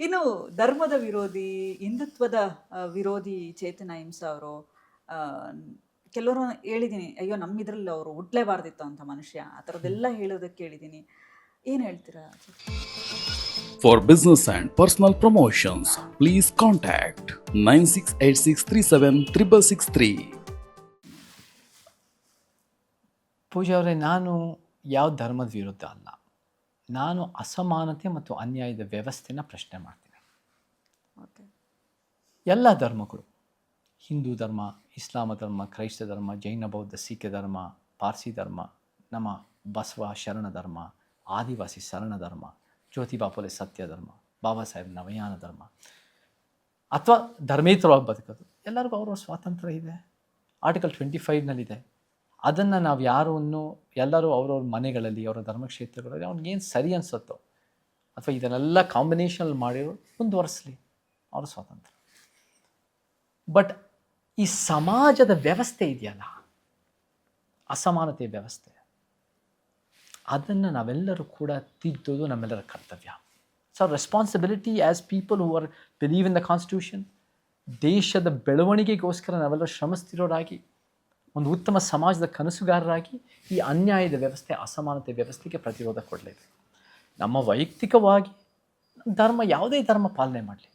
ಇನ್ನು ಧರ್ಮದ ವಿರೋಧಿ, ಹಿಂದುತ್ವದ ವಿರೋಧಿ ಚೇತನ ಅಹಿಂಸಾ ಅವರು ಕೆಲವರು ಹೇಳಿದ್ದೀನಿ, ಅಯ್ಯೋ ನಮ್ಮ ಇದ್ರಲ್ಲಿ ಅವರು ಹುಟ್ಲೇಬಾರ್ದಿತ್ತು ಅಂತ ಮನುಷ್ಯ, ಆ ಥರದ್ದೆಲ್ಲ ಹೇಳೋದಕ್ಕೆ ಕೇಳಿದ್ದೀನಿ. ಏನು ಹೇಳ್ತೀರಾ? For business and personal promotions, please contact 9686376663. ಪೂಜಾ ಅವರೇ, ನಾನು ಯಾವ ಧರ್ಮದ ವಿರುದ್ಧ ಅಲ್ಲ. ನಾನು ಅಸಮಾನತೆ ಮತ್ತು ಅನ್ಯಾಯದ ವ್ಯವಸ್ಥೆನ ಪ್ರಶ್ನೆ ಮಾಡ್ತೀನಿ. ಓಕೆ. ಎಲ್ಲ ಧರ್ಮಗಳು, ಹಿಂದೂ ಧರ್ಮ, ಇಸ್ಲಾಮ ಧರ್ಮ, ಕ್ರೈಸ್ತ ಧರ್ಮ, ಜೈನ, ಬೌದ್ಧ, ಸಿಖ್ ಧರ್ಮ, ಪಾರ್ಸಿ ಧರ್ಮ, ನಮ್ಮ ಬಸವ ಶರಣ ಧರ್ಮ, ಆದಿವಾಸಿ ಶರಣ ಧರ್ಮ, ಜ್ಯೋತಿಬಾ ಫುಲೆ ಸತ್ಯ ಧರ್ಮ, ಬಾಬಾ ಸಾಹೇಬ್ ನವಯಾನ ಧರ್ಮ, ಅಥವಾ ಧರ್ಮೇತರವಾಗಿ ಬದುಕೋದು, ಎಲ್ಲರಿಗೂ ಅವ್ರವ್ರ ಸ್ವಾತಂತ್ರ್ಯ ಇದೆ. ಆರ್ಟಿಕಲ್ 25ನಲ್ಲಿದೆ. ಅದನ್ನು ನಾವು ಯಾರನ್ನು ಎಲ್ಲರೂ ಅವ್ರವ್ರ ಮನೆಗಳಲ್ಲಿ, ಅವರ ಧರ್ಮಕ್ಷೇತ್ರಗಳಲ್ಲಿ ಅವ್ನಿಗೇನು ಸರಿ ಅನಿಸುತ್ತೋ ಅಥವಾ ಇದನ್ನೆಲ್ಲ ಕಾಂಬಿನೇಷನಲ್ಲಿ ಮಾಡಿರೋ ಮುಂದುವರಿಸಲಿ, ಅವ್ರ ಸ್ವಾತಂತ್ರ್ಯ. ಬಟ್ ಈ ಸಮಾಜದ ವ್ಯವಸ್ಥೆ ಇದೆಯಲ್ಲ, ಅಸಮಾನತೆ ವ್ಯವಸ್ಥೆ, ಅದನ್ನು ನಾವೆಲ್ಲರೂ ಕೂಡ ತಿದ್ದೋದು ನಮ್ಮೆಲ್ಲರ ಕರ್ತವ್ಯ. So responsibility as people who are believe in the constitution, ದೇಶದ ಬೆಳವಣಿಗೆಗೋಸ್ಕರ ನಾವೆಲ್ಲರೂ ಶ್ರಮಿಸ್ತಿರೋರಾಗಿ, ಒಂದು ಉತ್ತಮ ಸಮಾಜದ ಕನಸುಗಾರರಾಗಿ ಈ ಅನ್ಯಾಯದ ವ್ಯವಸ್ಥೆ, ಅಸಮಾನತೆ ವ್ಯವಸ್ಥೆಗೆ ಪ್ರತಿರೋಧ ಕೊಡಲೇಬೇಕು. ನಮ್ಮ ವೈಯಕ್ತಿಕವಾಗಿ ಧರ್ಮ, ಯಾವುದೇ ಧರ್ಮ ಪಾಲನೆ ಮಾಡಲಿ,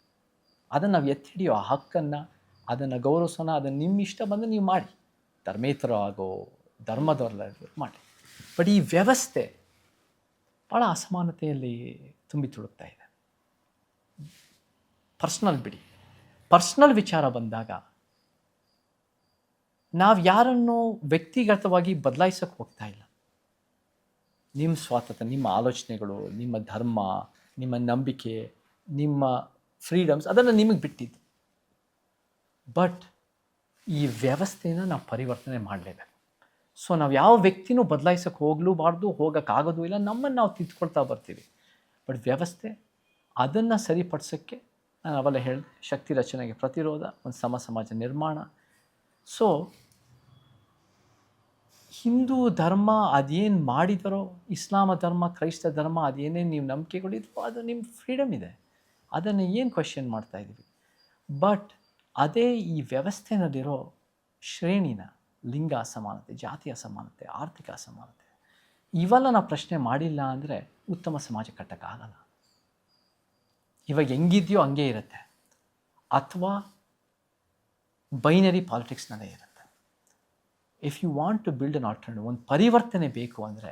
ಅದನ್ನು ನಾವು ಎತ್ತಿ ಹಿಡಿಯೋ ಆ ಹಕ್ಕನ್ನು, ಅದನ್ನು ಗೌರವಿಸೋಣ. ಅದನ್ನು ನಿಮ್ಮ ಇಷ್ಟ ಬಂದು ನೀವು ಮಾಡಿ, ಧರ್ಮೇತರ ಆಗೋ ಧರ್ಮದವರಲ್ಲಾಗೋ ಮಾಡಿ. ಬಟ್ ಈ ವ್ಯವಸ್ಥೆ ಭಾಳ ಅಸಮಾನತೆಯಲ್ಲಿ ತುಂಬಿ ತುಳುಕ್ತಾ ಇದೆ. ಪರ್ಸ್ನಲ್ ಬಿಡಿ, ಪರ್ಸ್ನಲ್ ವಿಚಾರ ಬಂದಾಗ ನಾವು ಯಾರನ್ನು ವ್ಯಕ್ತಿಗತವಾಗಿ ಬದಲಾಯಿಸೋಕ್ಕೆ ಹೋಗ್ತಾ ಇಲ್ಲ. ನಿಮ್ಮ ಸ್ವಾತಂತ್ರ್ಯ, ನಿಮ್ಮ ಆಲೋಚನೆಗಳು, ನಿಮ್ಮ ಧರ್ಮ, ನಿಮ್ಮ ನಂಬಿಕೆ, ನಿಮ್ಮ ಫ್ರೀಡಮ್ಸ್, ಅದನ್ನು ನಿಮಗೆ ಬಿಟ್ಟಿದ್ದು. ಬಟ್ ಈ ವ್ಯವಸ್ಥೆನ ನಾವು ಪರಿವರ್ತನೆ ಮಾಡಲೇಬೇಕು. ಸೊ ನಾವು ಯಾವ ವ್ಯಕ್ತಿನೂ ಬದಲಾಯಿಸೋಕ್ಕೆ ಹೋಗಲೂಬಾರ್ದು, ಹೋಗೋಕ್ಕಾಗೋದು ಇಲ್ಲ. ನಮ್ಮನ್ನು ನಾವು ತಿದ್ದುಕೊಳ್ತಾ ಬರ್ತೀವಿ. ಬಟ್ ವ್ಯವಸ್ಥೆ, ಅದನ್ನು ಸರಿಪಡಿಸೋಕ್ಕೆ ನಾನು ಅವೆಲ್ಲ ಹೇಳಿದೆ, ಶಕ್ತಿ ರಚನೆಗೆ ಪ್ರತಿರೋಧ, ಒಂದು ಸಮಾಜ ನಿರ್ಮಾಣ. ಸೊ ಹಿಂದೂ ಧರ್ಮ ಅದೇನು ಮಾಡಿದರೋ, ಇಸ್ಲಾಮ ಧರ್ಮ, ಕ್ರೈಸ್ತ ಧರ್ಮ, ಅದೇನೇನು ನೀವು ನಂಬಿಕೆಗಳಿದ್ವೋ ಅದು ನಿಮ್ಮ ಫ್ರೀಡಮ್ ಇದೆ, ಅದನ್ನು ಏನು ಕ್ವೆಶ್ಚನ್ ಮಾಡ್ತಾ ಇದ್ದೀವಿ. ಬಟ್ ಅದೇ ಈ ವ್ಯವಸ್ಥೆನಲ್ಲಿರೋ ಶ್ರೇಣಿನ, ಲಿಂಗ ಅಸಮಾನತೆ, ಜಾತಿ ಅಸಮಾನತೆ, ಆರ್ಥಿಕ ಅಸಮಾನತೆ, ಇವೆಲ್ಲ ನಾವು ಪ್ರಶ್ನೆ ಮಾಡಿಲ್ಲ ಅಂದರೆ ಉತ್ತಮ ಸಮಾಜ ಕಟ್ಟಕ್ಕಾಗಲ್ಲ. ಇವಾಗ ಹೆಂಗಿದೆಯೋ ಹಂಗೆ ಇರುತ್ತೆ, ಅಥವಾ ಬೈನರಿ ಪಾಲಿಟಿಕ್ಸ್ನಲ್ಲೇ ಇರುತ್ತೆ. If you want to build an alternative, ಒಂದು ಪರಿವರ್ತನೆ ಬೇಕು ಅಂದರೆ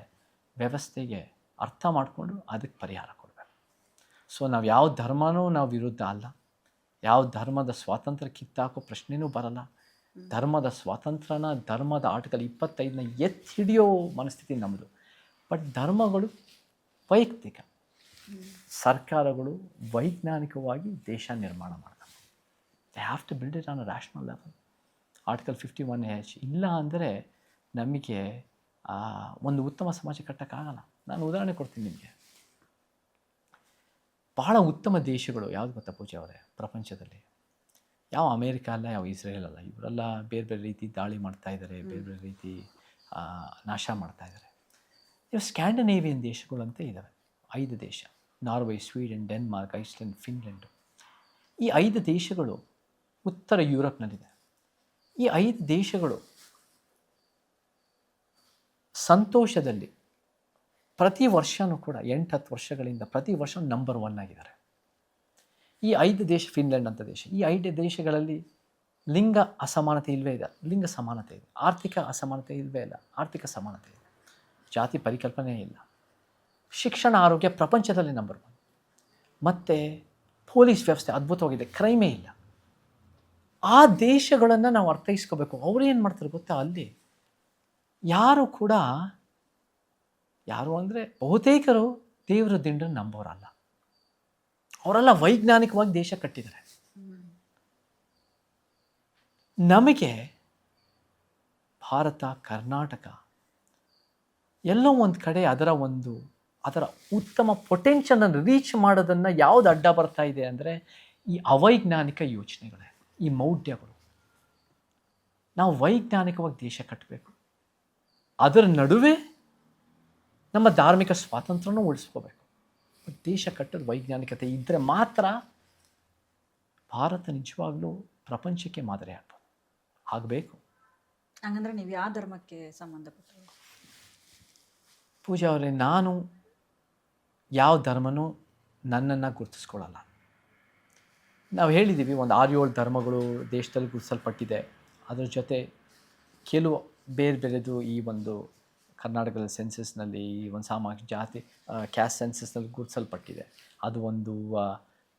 ವ್ಯವಸ್ಥೆಗೆ ಅರ್ಥ ಮಾಡಿಕೊಂಡು ಅದಕ್ಕೆ ಪರಿಹಾರ ಕೊಡಬೇಕು. ಸೊ ನಾವು ಯಾವ ಧರ್ಮನೂ ನಾವು ವಿರುದ್ಧ ಅಲ್ಲ, ಯಾವ ಧರ್ಮದ ಸ್ವಾತಂತ್ರ್ಯ ಕಿತ್ತಾಕೋ ಪ್ರಶ್ನೆನೂ ಬರಲ್ಲ. ಧರ್ಮದ ಸ್ವಾತಂತ್ರ್ಯನ, ಧರ್ಮದ ಆರ್ಟಿಕಲ್ 25ನ ಎತ್ತಿ ಹಿಡಿಯೋ ಮನಸ್ಥಿತಿ ನಮ್ಮದು. ಬಟ್ ಧರ್ಮಗಳು ವೈಯಕ್ತಿಕ, ಸರ್ಕಾರಗಳು ವೈಜ್ಞಾನಿಕವಾಗಿ ದೇಶ ನಿರ್ಮಾಣ ಮಾಡಬೇಕು. They have to build it on a rational level. Article 51H ಇಲ್ಲ ಅಂದರೆ ನಮಗೆ ಒಂದು ಉತ್ತಮ ಸಮಾಜ ಕಟ್ಟೋಕ್ಕಾಗಲ್ಲ. ನಾನು ಉದಾಹರಣೆ ಕೊಡ್ತೀನಿ ನಿಮಗೆ. ಬಹಳ ಉತ್ತಮ ದೇಶಗಳು ಯಾವುದು ಗೊತ್ತಾ ಪೂಜಾ ಅವರೇ ಪ್ರಪಂಚದಲ್ಲಿ? ಯಾವ ಅಮೇರಿಕ ಅಲ್ಲ, ಯಾವ ಇಸ್ರೇಲ್ ಅಲ್ಲ. ಇವರೆಲ್ಲ ಬೇರೆ ಬೇರೆ ರೀತಿ ದಾಳಿ ಮಾಡ್ತಾ ಇದ್ದಾರೆ, ಬೇರೆ ಬೇರೆ ರೀತಿ ನಾಶ ಮಾಡ್ತಾ ಇದ್ದಾರೆ. ಇವು ಸ್ಕ್ಯಾಂಡಿನೇವಿಯನ್ ದೇಶಗಳಂತ ಇದ್ದಾವೆ, 5 ದೇಶ: ನಾರ್ವೆ, ಸ್ವೀಡನ್, ಡೆನ್ಮಾರ್ಕ್, ಐಸ್ಲ್ಯಾಂಡ್, ಫಿನ್ಲೆಂಡು. ಈ 5 ದೇಶಗಳು ಉತ್ತರ ಯುರೋಪ್ನಲ್ಲಿದೆ. ಈ 5 ದೇಶಗಳು ಸಂತೋಷದಲ್ಲಿ ಪ್ರತಿ ವರ್ಷವೂ ಕೂಡ 8-10 ವರ್ಷಗಳಿಂದ ಪ್ರತಿ ವರ್ಷ ನಂಬರ್ 1 ಆಗಿದ್ದಾರೆ. ಈ 5 ದೇಶ, ಫಿನ್ಲೆಂಡ್ ಅಂತ ದೇಶ, ಈ 5 ದೇಶಗಳಲ್ಲಿ ಲಿಂಗ ಅಸಮಾನತೆ ಇಲ್ಲವೇ ಇಲ್ಲ, ಲಿಂಗ ಸಮಾನತೆ ಇದೆ. ಆರ್ಥಿಕ ಅಸಮಾನತೆ ಇಲ್ಲವೇ ಇಲ್ಲ, ಆರ್ಥಿಕ ಸಮಾನತೆ ಇದೆ. ಜಾತಿ ಪರಿಕಲ್ಪನೆ ಇಲ್ಲ. ಶಿಕ್ಷಣ, ಆರೋಗ್ಯ ಪ್ರಪಂಚದಲ್ಲಿ ನಂಬರ್ 1. ಮತ್ತು ಪೊಲೀಸ್ ವ್ಯವಸ್ಥೆ ಅದ್ಭುತವಾಗಿದೆ, ಕ್ರೈಮೇ ಇಲ್ಲ. ಆ ದೇಶಗಳನ್ನು ನಾವು ಅರ್ಥೈಸ್ಕೋಬೇಕು. ಅವರು ಏನು ಮಾಡ್ತಾರೆ ಗೊತ್ತಾ, ಅಲ್ಲಿ ಯಾರು ಕೂಡ, ಯಾರು ಅಂದರೆ ಬಹುತೇಕರು ದೇವರ ದಿಂಡನ್ನು ನಂಬೋರಲ್ಲ. ಅವರೆಲ್ಲ ವೈಜ್ಞಾನಿಕವಾಗಿ ದೇಶ ಕಟ್ಟಿದ್ದಾರೆ. ನಮಗೆ ಭಾರತ, ಕರ್ನಾಟಕ ಎಲ್ಲೋ ಒಂದು ಕಡೆ ಅದರ ಉತ್ತಮ ಪೊಟೆನ್ಷಿಯಲನ್ನು ರೀಚ್ ಮಾಡೋದನ್ನು ಯಾವುದು ಅಡ್ಡ ಬರ್ತಾ ಇದೆ ಅಂದರೆ ಈ ಅವೈಜ್ಞಾನಿಕ ಯೋಚನೆಗಳೇ, ಈ ಮೌಢ್ಯಗಳು. ನಾವು ವೈಜ್ಞಾನಿಕವಾಗಿ ದೇಶ ಕಟ್ಟಬೇಕು. ಅದರ ನಡುವೆ ನಮ್ಮ ಧಾರ್ಮಿಕ ಸ್ವಾತಂತ್ರ್ಯನೂ ಉಳಿಸ್ಕೋಬೇಕು. ದೇಶ ಕಟ್ಟೋದು ವೈಜ್ಞಾನಿಕತೆ ಇದ್ದರೆ ಮಾತ್ರ ಭಾರತ ನಿಜವಾಗ್ಲೂ ಪ್ರಪಂಚಕ್ಕೆ ಮಾದರಿ ಆಗ್ಬೋದು, ಆಗಬೇಕು. ಹಂಗಂದ್ರೆ ನೀವು ಯಾವ ಧರ್ಮಕ್ಕೆ ಸಂಬಂಧಪಟ್ಟರು? ಪೂಜಾ ಅವರೇ, ನಾನು ಯಾವ ಧರ್ಮನೂ ನನ್ನನ್ನು ಗುರುತಿಸ್ಕೊಳ್ಳಲ್ಲ. ನಾವು ಹೇಳಿದ್ದೀವಿ, ಒಂದು 6-7 ಧರ್ಮಗಳು ದೇಶದಲ್ಲಿ ಗುರುತಿಸಲ್ಪಟ್ಟಿದೆ. ಅದರ ಜೊತೆ ಕೆಲವು ಬೇರೆ ಬೇರೆದು ಈ ಒಂದು ಕರ್ನಾಟಕದ ಸೆನ್ಸಸ್ನಲ್ಲಿ ಈ ಒಂದು ಸಾಮಾಜಿಕ ಜಾತಿ ಕ್ಯಾಸ್ಟ್ ಸೆನ್ಸಸ್ನಲ್ಲಿ ಗುರುತಿಸಲ್ಪಟ್ಟಿದೆ. ಅದು ಒಂದು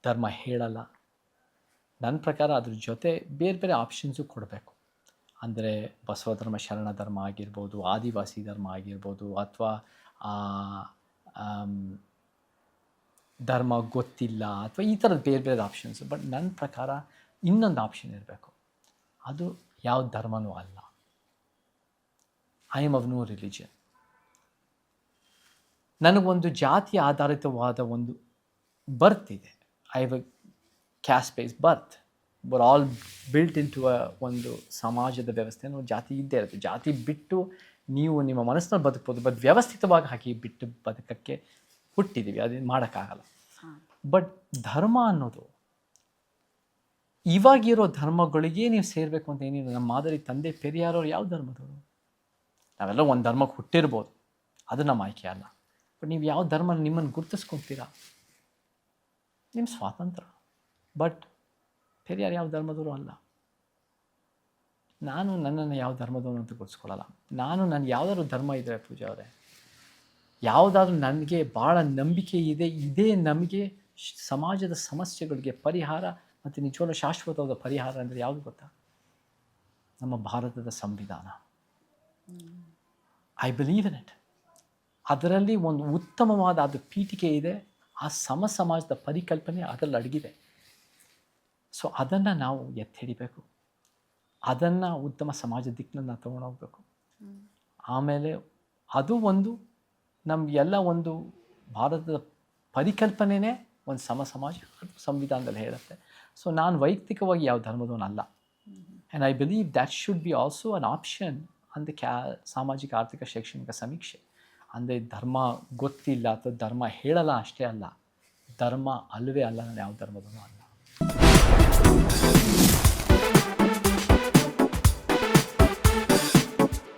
ಧರ್ಮ ಹೇಳಲ್ಲ. ನನ್ನ ಪ್ರಕಾರ ಅದ್ರ ಜೊತೆ ಬೇರೆ ಬೇರೆ ಆಪ್ಷನ್ಸು ಕೊಡಬೇಕು. ಅಂದರೆ ಬಸವ ಧರ್ಮ, ಶರಣ ಧರ್ಮ ಆಗಿರ್ಬೋದು, ಆದಿವಾಸಿ ಧರ್ಮ ಆಗಿರ್ಬೋದು, ಅಥವಾ ಧರ್ಮ ಗೊತ್ತಿಲ್ಲ, ಅಥವಾ ಈ ಥರದ ಬೇರೆ ಬೇರೆ ಆಪ್ಷನ್ಸ್. ಬಟ್ ನನ್ನ ಪ್ರಕಾರ ಇನ್ನೊಂದು ಆಪ್ಷನ್ ಇರಬೇಕು, ಅದು ಯಾವ ಧರ್ಮನೂ ಅಲ್ಲ. I am of no religion. ನನಗೊಂದು ಜಾತಿ ಆಧಾರಿತವಾದ ಒಂದು ಬರ್ತ್ ಇದೆ. I have a caste base birth. But all built in to ಒಂದು ಸಮಾಜದ ವ್ಯವಸ್ಥೆಯನ್ನು ಜಾತಿ ಇದ್ದೇ ಇರುತ್ತೆ. ಜಾತಿ ಬಿಟ್ಟು ನೀವು ನಿಮ್ಮ ಮನಸ್ಸನ್ನು ಬದುಕ್ಬೋದು, ಬಟ್ ವ್ಯವಸ್ಥಿತವಾಗಿ ಹಾಕಿ ಬಿಟ್ಟು ಬದುಕಕ್ಕೆ ಹುಟ್ಟಿದ್ದೀವಿ, ಅದನ್ನು ಮಾಡೋಕ್ಕಾಗಲ್ಲ. ಬಟ್ ಧರ್ಮ ಅನ್ನೋದು ಇವಾಗಿರೋ ಧರ್ಮಗಳಿಗೆ ನೀವು ಸೇರಬೇಕು ಅಂತ ಏನಿಲ್ಲ. ನಮ್ಮ ಮಾದರಿ ತಂದೆ ಪೆರಿಯಾರವ್ರು ಯಾವ ಧರ್ಮದವರು? ನಾವೆಲ್ಲ ಒಂದು ಧರ್ಮಕ್ಕೆ ಹುಟ್ಟಿರ್ಬೋದು, ಅದು ನಮ್ಮ ಆಯ್ಕೆ ಅಲ್ಲ. ಬಟ್ ನೀವು ಯಾವ ಧರ್ಮ ನಿಮ್ಮನ್ನು ಗುರುತಿಸ್ಕೊತೀರಾ, ನಿಮ್ಮ ಸ್ವಾತಂತ್ರ್ಯ. ಬಟ್ ಪೆರಿಯಾರ್ ಯಾವ ಧರ್ಮದವರು ಅಲ್ಲ. ನಾನು ನನ್ನನ್ನು ಯಾವ ಧರ್ಮದವನು ಅಂತ ಗುರುತಿಸ್ಕೊಳ್ಳಲ್ಲ. ನನ್ನ ಯಾವುದಾದ್ರು ಧರ್ಮ ಇದೆ ಪೂಜಾ ಅವರೇ, ಯಾವುದಾದ್ರೂ ನನಗೆ ಭಾಳ ನಂಬಿಕೆ ಇದೆ, ಇದೇ ನಮಗೆ ಸಮಾಜದ ಸಮಸ್ಯೆಗಳಿಗೆ ಪರಿಹಾರ ಮತ್ತು ನಿಜವಾದ ಶಾಶ್ವತವಾದ ಪರಿಹಾರ ಅಂದರೆ ಯಾವುದು ಗೊತ್ತಾ? ನಮ್ಮ ಭಾರತದ ಸಂವಿಧಾನ. I believe in it. ಅದರಲ್ಲಿ ಒಂದು ಉತ್ತಮವಾದ ಅದು ಪೀಠಿಕೆ ಇದೆ. ಆ ಸಮಾಜದ ಪರಿಕಲ್ಪನೆ ಅದರಲ್ಲಿ ಅಡಗಿದೆ. ಸೊ ಅದನ್ನು ನಾವು ಎತ್ತಿ ಹಿಡಿಬೇಕು. ಅದನ್ನು ಉತ್ತಮ ಸಮಾಜ ದಿಕ್ಕಿನಲ್ಲಿ ನಾವು ತೊಗೊಂಡೋಗ್ಬೇಕು. ಆಮೇಲೆ ಅದು ಒಂದು ನಮಗೆಲ್ಲ ಒಂದು ಭಾರತದ ಪರಿಕಲ್ಪನೆಯೇ ಒಂದು ಸಮಾಜ, ಅದು ಸಂವಿಧಾನದಲ್ಲಿ ಹೇಳುತ್ತೆ. ಸೊ ನಾನು ವೈಯಕ್ತಿಕವಾಗಿ ಯಾವ ಧರ್ಮದವನಲ್ಲ. And I believe that should be also an option ಅಂದ ಸಾಮಾಜಿಕ ಆರ್ಥಿಕ ಶೈಕ್ಷಣಿಕ ಸಮೀಕ್ಷೆ. ಅಂದರೆ ಧರ್ಮ ಗೊತ್ತಿಲ್ಲ ಅಥವಾ ಧರ್ಮ ಹೇಳಲ್ಲ ಅಷ್ಟೇ ಅಲ್ಲ, ಧರ್ಮ ಅಲ್ಲವೇ ಅಲ್ಲ, ನಾನು ಯಾವ ಧರ್ಮದವನು ಅಲ್ಲ.